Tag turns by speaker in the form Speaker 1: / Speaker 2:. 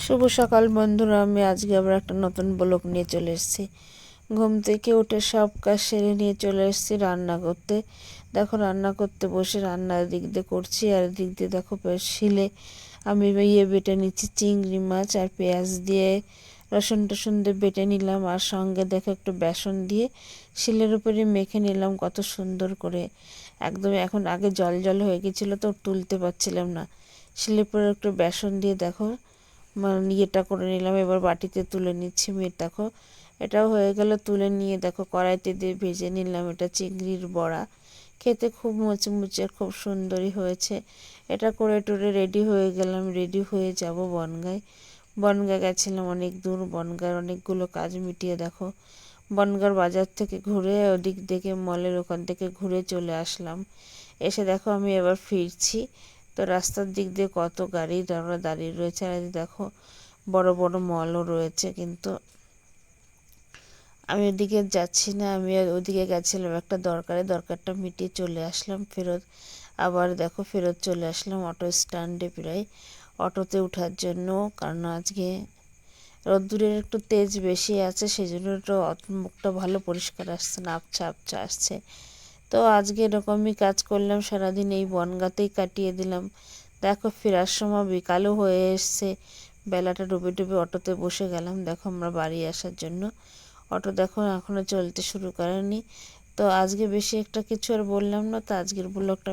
Speaker 1: শুভ সকাল বন্ধুরা, আমি আজকে আবার একটা নতুন ব্লগ নিয়ে চলে এসেছি। ঘুম থেকে উঠে সব কাজ সেরে নিয়ে চলে এসেছি রান্না করতে। দেখো রান্না করতে বসে রান্নার দিক দিয়ে করছি, আর দিক দিয়ে দেখো শিলে আমি বেটে নিচ্ছি চিংড়ি মাছ আর পেঁয়াজ দিয়ে রসুন টসুন দিয়ে বেটে নিলাম, আর সঙ্গে দেখো একটু বেসন দিয়ে শিলের উপরে মেখে নিলাম কত সুন্দর করে। একদম এখন আগে জল জল হয়ে গেছিলো তো তুলতে পারছিলাম না। শিলের পরে একটু বেসন দিয়ে দেখো ইয়েটা করে নিলাম। এবার বাটিতে তুলে নিচ্ছি। দেখো এটাও হয়ে গেল, তুলে নিয়ে দেখো কড়াইতে দিয়ে ভেজে নিলাম। এটা চিংড়ির বড়া, খেতে খুব মুচমুচে খুব সুন্দরই হয়েছে। এটা করে টুরে রেডি হয়ে গেলাম, রেডি হয়ে যাব বনগাঁয়। বনগাঁ গেছিলাম অনেক দূর, বনগাঁর অনেকগুলো কাজ মিটিয়ে দেখো বনগাঁর বাজার থেকে ঘুরে ওদিক থেকে মলের ওখান থেকে ঘুরে চলে আসলাম। এসে দেখো আমি এবার ফিরছি। তো রাস্তার দিক দিয়ে কত গাড়ি দাঁড়িয়ে রয়েছে, আর দেখো বড় বড় মলও রয়েছে, কিন্তু আমি ওদিকে যাচ্ছি না। আমি ওদিকে গেছিলাম একটা দরকারটা মিটিয়ে চলে আসলাম ফেরত। আবার দেখো ফেরত চলে আসলাম অটো স্ট্যান্ডে প্রায়, অটোতে ওঠার জন্য। কারণ আজকে রোদ্দুরের একটু তেজ বেশি আছে, সেই জন্য একটু মুখটা ভালো পরিষ্কার আসছে না, আবছা আবছা আসছে। তো আজকে এরকমই কাজ করলাম সারাদিন, এই বনগাঁতেই কাটিয়ে দিলাম। দেখো ফেরার সময় বিকালও হয়ে এসছে, বেলাটা ডুবে ডুবে অটোতে বসে গেলাম দেখো আমরা বাড়ি আসার জন্য। অটো দেখো এখনও চলতে শুরু করেনি। তো আজকে বেশি একটা কিছু আর বললাম না, তো আজকের ব্লগটা